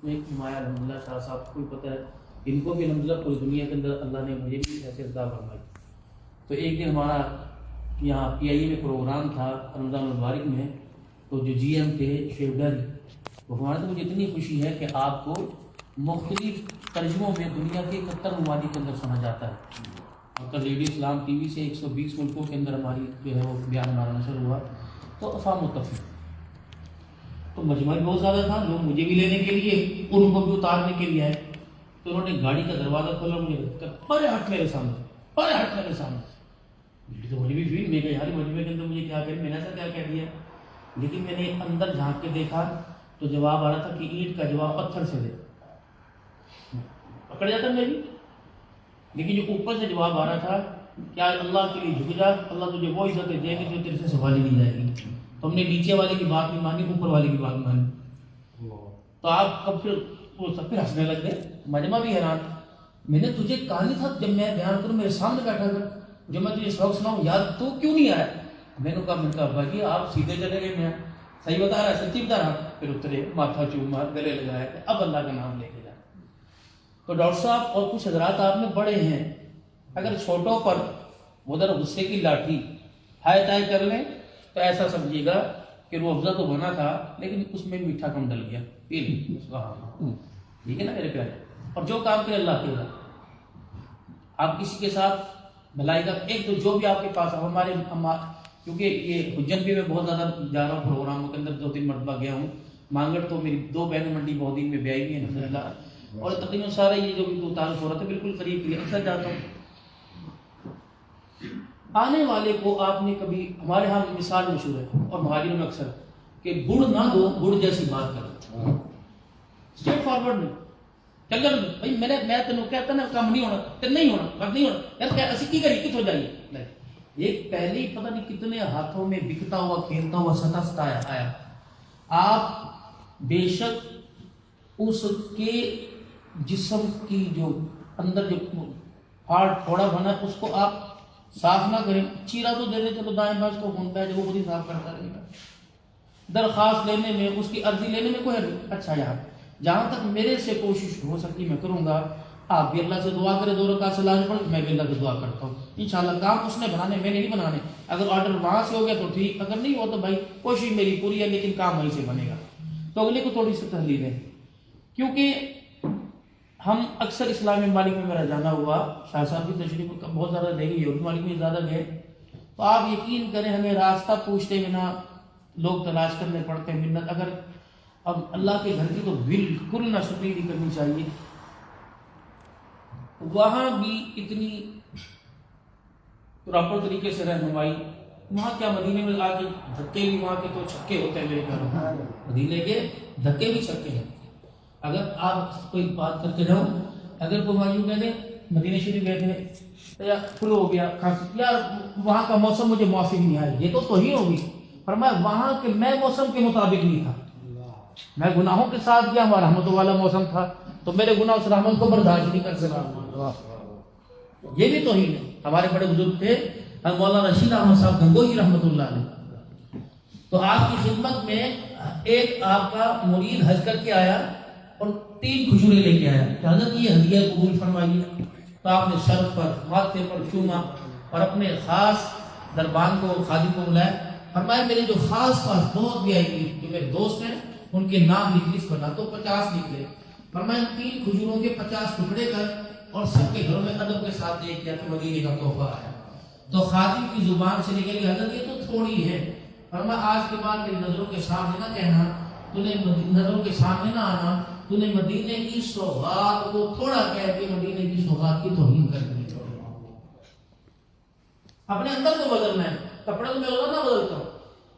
میں نمایاں الحمدللہ شاہ صاحب کو بھی پتہ ہے، ان کو بھی الحمدللہ پوری دنیا کے اندر اللہ نے مجھے بھی ایسے عطا فرمائی۔ تو ایک دن ہمارا یہاں پی آئی اے میں پروگرام تھا رمضان المبارک میں، تو جو جی ایم تھے شیخ ڈری، وہ ہمارے تو مجھے اتنی خوشی ہے کہ آپ کو مختلف ترجموں میں دنیا کے 71 ممالک کے اندر سنا جاتا ہے، اور کل ریڈیو اسلام ٹی وی سے 120 ملکوں کے اندر ہماری جو ہے وہ بیان ہمارا نشر ہوا، تو افہام متفق تو مجمع بھی بہت زیادہ تھا، لوگ مجھے بھی لینے کے لیے ان کو بھی اتارنے کے لیے آئے، تو انہوں نے گاڑی کا دروازہ کھولا، مجھے پرے ہٹ میرے سامنے تو مجھے بھی فیل میں کہ یار مجمع کے اندر مجھے کیا کریں، میں نے ایسا کیا کہہ دیا، لیکن میں نے اندر جھانک کے دیکھا تو جواب آ رہا تھا کہ اینٹ کا جواب پتھر سے دے، پکڑ جاتا میری، لیکن جو اوپر سے جواب آ رہا تھا کیا اللہ کے لیے جھک جا، اللہ تجھے وہ عزت دے گی جو تیرے سے سوال ہی نہیں جائے گی۔ تو ہم نے نیچے والے کی بات نہیں مانی، اوپر والے کی بات مانی، تو آپ کب پھر وہ سب پھر ہنسنے لگ گئے، مجمع بھی حیران۔ میں نے تجھے کہا نہیں تھا جب میں بیان کروں میرے سامنے بیٹھا کر، جب میں تجھے سبق سناؤں یاد تو کیوں نہیں آیا؟ میں نے کہا بھائی آپ سیدھے چلے گئے، میں صحیح بتا رہا، سچی بتا رہا، پھر اترے، ماتھا چوما، گلے لگایا کہ اب اللہ کا نام لے کے جائے۔ تو ڈاکٹر صاحب اور کچھ حضرات آپ میں بڑے ہیں، اگر چھوٹوں پر ادھر غصے کی لاٹھی ہائے تائے کر لیں تو ایسا سمجھیے گا کہ روح افزا تو بنا تھا لیکن اس میں میٹھا کم ڈل گیا، ٹھیک ہے نا میرے پیارے۔ اور جو کام کرے اللہ کے آپ کسی کے ساتھ بھلائی کا ایک تو جو بھی آپ کے پاس ہمارے کیونکہ یہ حجت بھی میں بہت زیادہ جا رہا ہوں پروگراموں کے اندر، 2-3 مرتبہ گیا ہوں، مانگڑ تو میری 2 بہن منڈی بہت دن میں بیائی بھی ہیں الحمدللہ، اور تقریباً سارا یہ جو بھی تعلق ہو رہا تھا بالکل قریب کے اکثر جاتا ہوں۔ آنے والے کو آپ نے کبھی، ہمارے ہاں مثال مشہور ہے اور مہاجروں میں اکثر کہ گڑ نہ دو گڑ جیسی بات کرو، اسٹریٹ فارورڈ میں چل کر بھائی میں تینوں کہتا نا کام نہیں ہونا، تین نہیں ہونا، بات نہیں ہونا یار، کیا ایسی کی کری کت ہو جائیے، ایک پہلے ہی پتہ نہیں کتنے ہاتھوں میں بکتا ہوا کھیلتا ہوا ستا آیا۔ آپ بے شک اس کے جسم کی جو اندر جو پارٹ تھوڑا بنا اس کو آپ صاف نہ کریں، چیرا تو دے دیں، چلو دائیں بائیں کو خون پہ جو خود ہی صاف کرتا رہے گا۔ درخواست لینے میں، اس کی عرضی لینے میں کوئی حرج، اچھا یار جہاں تک میرے سے کوشش ہو سکتی میں کروں گا، آپ بھی اللہ سے دعا کریں 2 رکعت سے لاج پڑھ، میں بھی اللہ سے دعا کرتا ہوں انشاءاللہ کام اس نے بنانے، میں نے نہیں بنانے، اگر آرڈر وہاں سے ہو گیا تو ٹھیک، اگر نہیں ہو تو بھائی کوشش میری پوری ہے لیکن کام وہیں سے بنے گا، تو اگلے کو تھوڑی سی تحلیل ہے۔ کیونکہ ہم اکثر اسلامی ممالک میں میرا جانا ہوا، شاہ صاحب کی تشریف بہت زیادہ دے گئی، یورپی ممالک میں زیادہ گئے، تو آپ یقین کریں ہمیں راستہ پوچھتے بنا لوگ تلاش کرنے پڑتے ہیں، منت اگر اب اللہ کے گھر کی تو بالکل نہ شکریہ کرنی چاہیے، وہاں بھی اتنی پراپر طریقے سے رہنمائی، وہاں کیا مدینے میں آ کے دھکے بھی وہاں کے تو چھکے ہوتے ہیں میرے گھر، مدینے کے دھکے بھی چھکے ہیں۔ اگر آپ کوئی بات کر کے جاؤ، اگر کوئی مایوں کہہ دے مدینہ شریف گئے تھے یا فلو ہو گیا یار وہاں کا موسم مجھے موافق نہیں آیا، یہ تو توہین ہوگی، فرمایا وہاں کے میں موسم کے مطابق نہیں تھا، میں گناہوں کے ساتھ گیا، ہمارا رحمت والا موسم تھا تو میرے گناہ اس رحمت کو برداشت نہیں کر سکا، یہ بھی توہین ہے۔ ہمارے بڑے بزرگ تھے مولانا رشید احمد صاحب گنگوہی رحمۃ اللہ علیہ، تو آپ کی خدمت میں ایک آپ کا مرید حج کر کے آیا اور 3 کھجوریں لے کے آیا کہ حضرت یہ ہدیہ قبول فرمائیے، تو آپ نے سر پر ماتھے پر چوما اور اپنے خاص دربان کو خادم کو بلایا، فرمایا میرے جو خاص دوست بھی آئی جو میرے دوست ہیں ان کے نام لکھ لسٹ بنا، تو 50 نکلے، فرمایا 3 کھجوروں کے 50 ٹکڑے کر اور سب کے گھروں میں ادب کے ساتھ دے دیا کہ مدینے کا تحفہ آیا، تو خادم کی زبان سے نکلی حضرت یہ تو تھوڑی ہے، فرمایا آج کے بعد میری نظروں کے سامنے نہ کہنا، تو نے نظروں کے سامنے نہ آنا، تو نے مدینے کی سوغات کو تھوڑا کہہ کے مدینے کی سوغات کی توہین کر دی۔ اپنے اندر کو بدلنا ہے، کپڑے تو میں روزانہ بدلتا ہوں،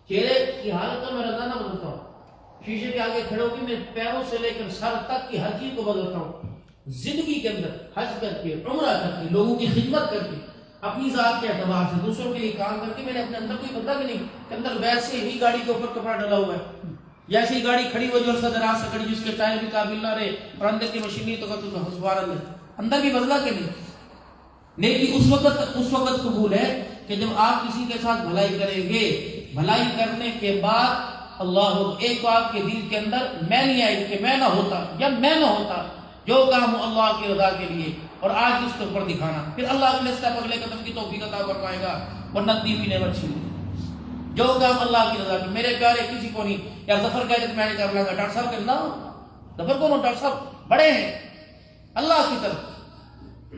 چہرے کی حالت تو میں روزانہ بدلتا ہوں، شیشے کے آگے کھڑے ہو کے میں پیروں سے لے کر سر تک کی ہر چیز کو بدلتا ہوں، زندگی کے اندر حج کر کے، عمرہ کر کے، لوگوں کی خدمت کر کے، اپنی ذات کے اعتبار سے دوسروں کے لیے کام کر کے، میں نے اپنے اندر کوئی بدلا کہ نہیں کہ اندر ویسے ہی گاڑی کے اوپر کپڑا ڈلا ہوا ہے، یا ایسی گاڑی کھڑی ہوئی جو راست سے کھڑی جس کے ٹائر بھی قابل نہ رہے اور اندر کی مشینری تو سبحان اللہ، اندر بھی بدلا کہ نہیں؟ لیکن اس وقت قبول ہے کہ جب آپ کسی کے ساتھ بھلائی کریں گے، بھلائی کرنے کے بعد اللہ ایک بات کے دل کے اندر میں نہیں آئی کہ میں نہ ہوتا یا میں نہ ہوتا، جو کام ہو اللہ کی رضا کے لیے اور آج اس کے اوپر دکھانا، پھر اللہ کے لیے اگلے قدم کی توفیق عطا فرمائے گا، ورنہ دی نعمت چھین لی۔ جو کام اللہ کی رضا کے، میرے پیارے کسی کو نہیں یا ظفر کہتے میں نے کر لوں گا، ڈاکٹر صاحب کہنا ظفر کون ہو، ڈاکٹر صاحب بڑے ہیں اللہ کی طرف۔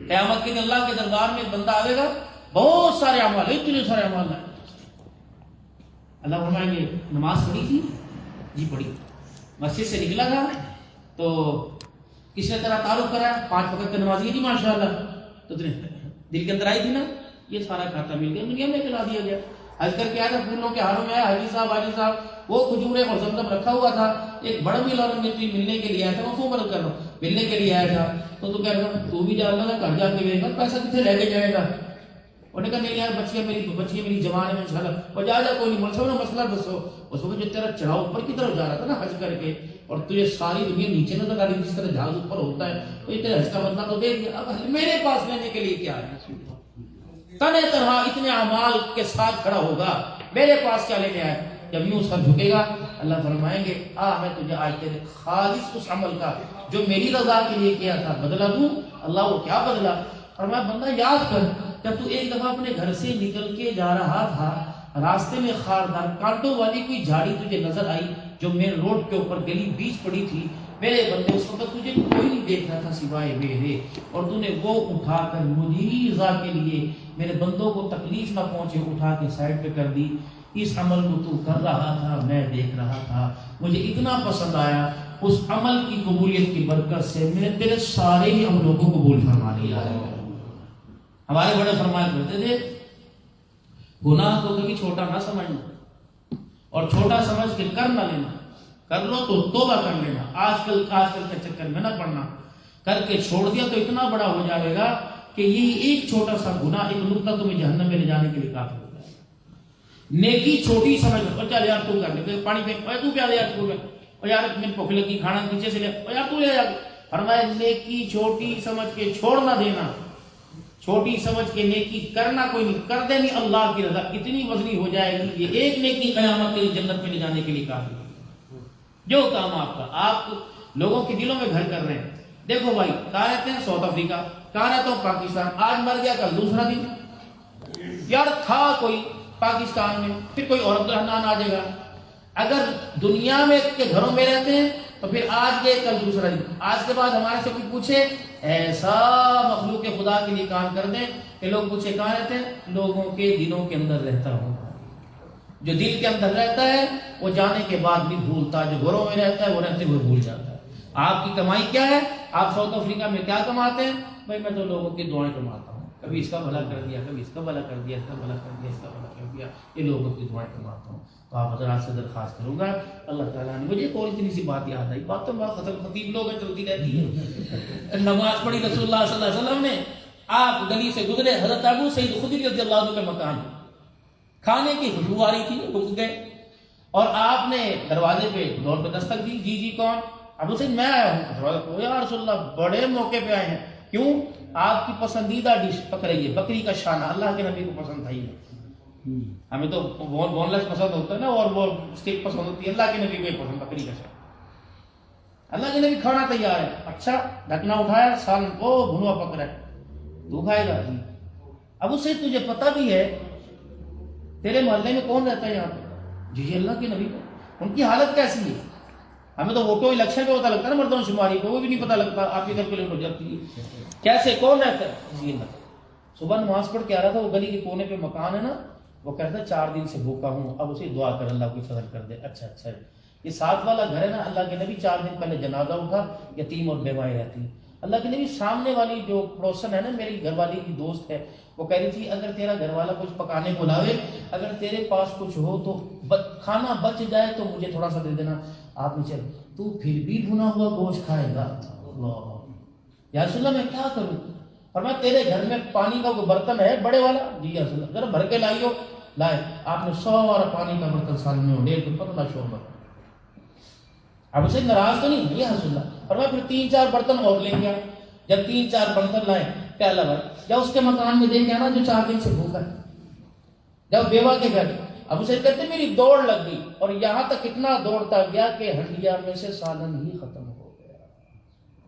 قیامت کے دن اللہ کے دربار میں ایک بندہ آئے گا، بہت سارے اعمال، اتنے سارے اعمال ہیں، اللہ فرمائیں گے نماز پڑھی تھی؟ جی پڑھی۔ مسجد سے نکلا تھا تو کس نے طرح تعارف کرا، 5 وقت کی نمازی تھی ماشاءاللہ، تو دل کے اندر آئی تھی نا، یہ سارا کھاتا مل گیا، دنیا میں کھلا دیا گیا۔ حج کر کے آیا تھا، پھولوں کے ہاروں میں آیا، حاجی صاحب وہ کھجورے اور زمزم رکھا ہوا تھا، ایک بڑا بھی لورن میں ملنے کے لیے آیا تھا، وہ سو مرد کر رہا ہوں ملنے کے لیے آیا تھا، تو کہہ رہا تو بھی جا رہا گھر جا کے میرے گھر پیسہ کتنے لے کے جائے گا؟ انہوں نے کہا نہیں یار بچیاں میری جوان ہے میں انشاءاللہ، وہ جا کوئی نہیں، مسئلہ مسئلہ دسو۔ اس وقت جو تیرا چڑھاؤ اوپر کی طرف جا رہا تھا نا حج کر کے، اور تجھے ساری دنیا نیچے نظر آ رہی جس طرح جہاز اوپر ہوتا ہے، تو یہ تیرے حج کا بدلہ تو دے دیا، اب میرے پاس لینے کے لیے کیا ہے؟ تنہ تنہا اتنے اعمال کے ساتھ کھڑا ہوگا، میرے پاس کیا لینے آئے؟ جب یوں سر جھکے گا اللہ فرمائیں گے میں تجھے آج تیرے خالص اس عمل کا جو میری رضا کے لیے کیا تھا بدلہ دوں۔ اللہ وہ کیا بدلا؟ فرمایا بندہ یاد کر، جب تو ایک دفعہ اپنے گھر سے نکل کے جا رہا تھا، راستے میں خاردار کانٹوں والی کوئی جھاڑی تجھے نظر آئی جو مین روڈ کے اوپر گلی بیچ پڑی تھی، میرے بندے اس وقت تجھے کوئی نہیں دیکھ رہا تھا سوائے میرے، اور تو نے وہ اٹھا کر مجھے رضا کے لیے میرے بندوں کو تکلیف نہ پہنچے اٹھا کے سائڈ پہ کر دی۔ اس عمل کو تو کر رہا تھا، میں دیکھ رہا تھا، مجھے اتنا پسند آیا، اس عمل کی قبولیت کی برکت سے میں نے تیرے سارے ہی عملوں کو قبول فرما لیا ہے۔ ہمارے بڑے فرمایا کرتے تھے گناہ کو کبھی چھوٹا نہ سمجھنا اور چھوٹا سمجھ کے کر نہ لینا، کر لو تو توبہ کر لینا، آج کل کے چکر میں نہ پڑنا، کر کے چھوڑ دیا تو اتنا بڑا ہو جائے گا کہ یہ ایک چھوٹا سا گناہ ایک نقطہ تمہیں جہنم میں لے جانے کے لیے کافی ہو جائے گا۔ نیکی چھوٹی سمجھ اور چل یار تو کر لے، پانی پہ تو پیالے یار تو اور یار میں بھوک لگی کھانا نیچے سے لے اور یار تو لے یار، فرمایا نیکی چھوٹی سمجھ کے چھوڑ نہ دینا، چھوٹی سمجھ کے نیکی کرنا کوئی نہیں، کر دینی اللہ کی رضا اتنی وزنی ہو جائے گی، یہ ایک نیکی قیامت کے جنت میں لے جانے کے لیے کافی ہے۔ جو کام آپ کا آپ لوگوں کے دلوں میں گھر کر رہے ہیں، دیکھو بھائی کہاں رہتے ہیں ساؤتھ افریقہ، کہاں رہتا ہوں پاکستان، آج مر گیا کل دوسرا دن، یار تھا کوئی پاکستان میں پھر کوئی اور عبدالحنان آ جائے گا۔ اگر دنیا میں کے گھروں میں رہتے ہیں تو پھر آج گئے کل دوسرا دن، آج کے بعد ہمارے سے کوئی پوچھے ایسا مخلوق خدا کے لیے کام کر دیں کہ لوگ پوچھے کہاں رہتے ہیں، لوگوں کے دلوں کے اندر رہتا ہوں، جو دل کے اندر رہتا ہے وہ جانے کے بعد بھی بھولتا، جو گھروں میں رہتا ہے وہ رہتے ہوئے بھول جاتا ہے۔ آپ کی کمائی کیا ہے؟ آپ ساؤتھ افریقہ میں کیا کماتے ہیں؟ بھائی میں تو لوگوں کی دعائیں کماتا ہوں، کبھی اس کا بھلا کر دیا، کبھی اس کا بھلا کر دیا، اس کا بھلا کر دیا، اس کا بھلا کر دیا، یہ لوگوں کی دعائیں کماتا ہوں۔ تو آپ حضرات سے درخواست کروں گا، اللہ تعالیٰ نے مجھے ایک اور اتنی سی بات یاد آئی، بات تو بہت خطیب لوگ ہیں چلتی رہتی ہے، نماز پڑھی رسول اللہ صلی اللہ علیہ وسلم نے، آپ گلی سے گزرے، حضرت ابو سعید خدری رضی اللہ عنہ کا مکان، کھانے کی خوشبو آ رہی تھی، رک گئے اور آپ نے دروازے پہ دور پہ دستک دی، جی جی کون؟ ابو سعید میں آیا ہوں۔ یا رسول اللہ بڑے موقع پہ آئے ہیں، کیوں؟ آپ کی پسندیدہ ڈش پک رہی ہے، بکری کا شانہ، اللہ کے نبی کو پسند تھا یہ، ہمیں تو بون لیس پسند ہوتا ہے نا اور وہ اسٹیک پسند ہوتی ہے، اللہ کے نبی کو پسند بکری کا شانہ، اللہ کے نبی کھانا تیار ہے، اچھا ڈھکنا اٹھایا، سالن کو بھنوا پک رہا ہے، تو کھائے گا؟ جی۔ ابو سعید تجھے پتہ بھی ہے تیرے محلے میں کون رہتا ہے یہاں پہ؟ جی اللہ کے نبی کو، ان کی حالت کیسی ہے؟ ہمیں تو ووٹوں الیکشن پہ پتہ لگتا ہے نا، مردوں شماری کو وہ بھی نہیں پتہ لگتا، آپ کی گھر پہ ہو جاتی ہے، کیسے کون رہتا ہے؟ جی اللہ۔ صبح نماز پڑھ کے آ رہا تھا، وہ گلی کے کونے پہ مکان ہے نا، وہ کہتا ہے 4 دن سے بھوکا ہوں، اب اسے دعا کر اللہ کوئی فضل کر دے۔ اچھا اچھا، یہ ساتھ والا گھر ہے نا، اللہ کے نبی 4 دن پہلے جنازہ اٹھا، یتیم اور بیوائیں رہتی ہیں، اللہ کے نبی سامنے والی جو پڑوسن ہے نا، میری گھر والی کی دوست ہے، وہ کہہ رہی تھی اگر تیرا گھر والا کچھ پکانے کو لاوے، اگر تیرے پاس کچھ ہو تو کھانا بچ جائے تو مجھے تھوڑا سا دے دینا۔ آپ نے چل تو پھر بھی بھنا ہوا گوشت کھائے گا؟ اللہ یا رسول اللہ میں کیا کروں؟ اور میں تیرے گھر میں پانی کا کوئی برتن ہے بڑے والا؟ جی یا رسول اللہ ذرا بھر کے لائیو، لائے، آپ نے 100 پانی کا برتن سامنے ہو، 1.5 پتلا شوربہ۔ اب اسے ناراض تو نہیں یا رسول اللہ، اور میں پھر 3-4 برتن اور لیں گے، جب 3-4 برتن لائے پیالہ بھر، جب اس کے مکان میں دیکھ گیا نا جو 4 دن سے بھوکا ہے، جب بیوہ کے گھر ابو سعید کہتے میری دوڑ لگ گئی اور یہاں تک اتنا دوڑتا گیا کہ ہنڈیا میں سے سالن ہی ختم ہو گیا.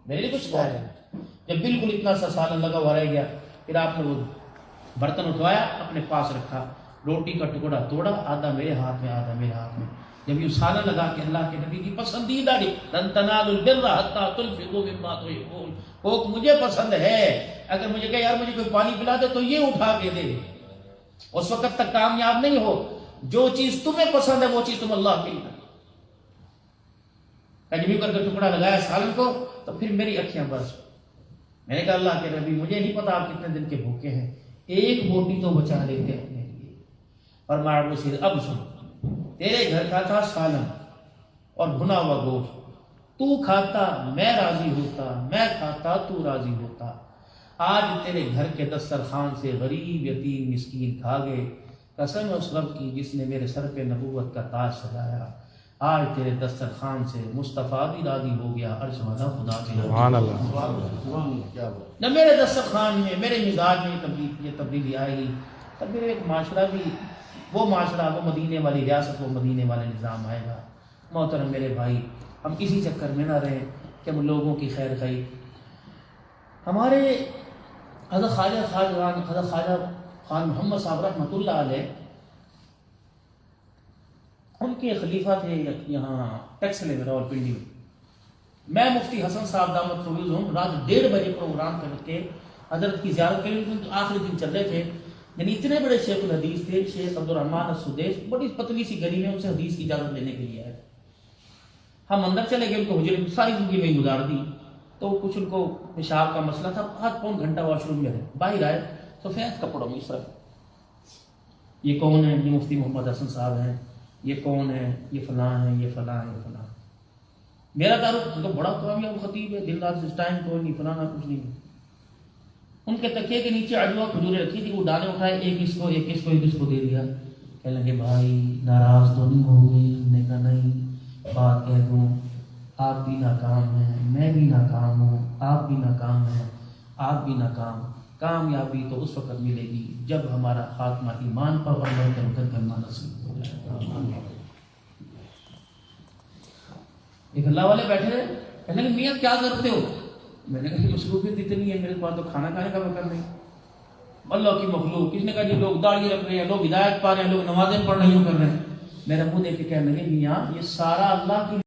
میرے لیے کچھ کہا ہے. جب بالکل اتنا سا سالن لگا ہوا رہ گیا پھر آپ نے وہ برتن اٹھوایا اپنے پاس رکھا, روٹی کا ٹکڑا توڑا, آدھا میرے ہاتھ میں آدھا میرے ہاتھ میں. جب یہ سالن لگا کہ اللہ کے نبی کی پسندیدہ لن تنالوا البر حتی تنفقوا مما تحبون, کوک مجھے پسند ہے, اگر مجھے کہے یار مجھے کوئی پانی پلا دے تو یہ اٹھا کے دے. اس وقت تک کامیاب نہیں ہو. جو چیز تمہیں پسند ہے وہ چیز تم اللہ کے لیے. کجبی کر کے ٹکڑا لگایا سالن کو تو پھر میری اکھیاں برس. میں نے کہا اللہ کے نبی مجھے نہیں پتا آپ کتنے دن کے بھوکے ہیں, ایک بوٹی تو بچا لیتے اپنے لیے. اور ابو سعید اب سن, تیرے گھر کا تھا سالن اور بھنا ہوا گوشت, تو کھاتا میں راضی ہوتا, میں کھاتا تو راضی ہوتا. آج تیرے گھر کے دسترخوان سے غریب یتیم مسکین کھا گئے. قسم اس رب کی جس نے میرے سر پہ نبوت کا تاج سجایا, آج تیرے دسترخوان سے مصطفیٰ بھی راضی ہو گیا, عرش والا خدا بھی سبحان اللہ. نہ میرے دسترخوان میں میرے مزاج میں یہ تبدیلی آئے گی, تب میرے ایک معاشرہ بھی وہ معاشرہ, وہ مدینے والی ریاست, وہ مدینے والے نظام آئے گا. محترم میرے بھائی, ہم اسی چکر میں نہ رہیں کہ ہم لوگوں کی خیر خواہی. ہمارے حضرت خواجہ خان محمد صاحب رحمۃ اللہ علیہ, ان کے خلیفہ تھے یہاں ٹیکسلے میں راولپنڈی میں. میں مفتی حسن صاحب دامت فروز ہوں. رات 1:30 بجے پروگرام کر کے حضرت کی زیارت کے لیے آخری دن چل رہے تھے. یعنی اتنے بڑے شیخ الحدیث تھے, شیخ عبدالرحمن السدیس, بڑی پتلی سی گلی میں ان سے حدیث کی اجازت لینے کے لیے آئے. ہم اندر چلے گئے, ان کو حجرے میں ساری زندگی میں گزار دی. تو کچھ ان کو پیشاب کا مسئلہ تھا, آدھ پون گھنٹہ واش روم میں رہے. باہر آئے سفید کپڑوں میں اس طرح, یہ کون ہے؟ یہ مفتی محمد حسن صاحب ہیں. یہ کون ہے؟ یہ فلاں ہے, یہ فلاں ہے, یہ فلاں. میرا تعارف تو بڑا کامیاب خطیب ہے, دن رات اس ٹائم کوئی نہیں, فلانا کچھ نہیں. ان کے تکیے کے نیچے اجوا کھجوریں رکھی تھی, وہ دانے اٹھائے, ایک اس کو ایک اس کو ایک اس کو دے دیا. کہنے لگے بھائی ناراض تو نہیں ہو گئے؟ ہم نے کہا نہیں, بات کہہ دوں, آپ بھی ناکام ہیں, میں بھی ناکام ہوں, آپ بھی ناکام ہیں, آپ بھی ناکام. کامیابی تو اس وقت ملے گی جب ہمارا خاتمہ ایمان پر اور مل کر کرنا نصیب ہو جائے. ایک اللہ والے بیٹھے رہے, کہنے لگے میاں کیا کرتے ہو؟ میں نے کہا کہ مصروفیت اتنی ہے میرے پاس تو کھانا کھانے کا وقت نہیں. اللہ کی مخلوق, کس نے کہا جی لوگ داڑھی رکھ رہے ہیں, لوگ ہدایت پا رہے ہیں, لوگ نمازیں پڑھ رہے ہیں, کر رہے ہیں. میرا منہ دیکھ کے کہنے لگے میاں یہ سارا اللہ کی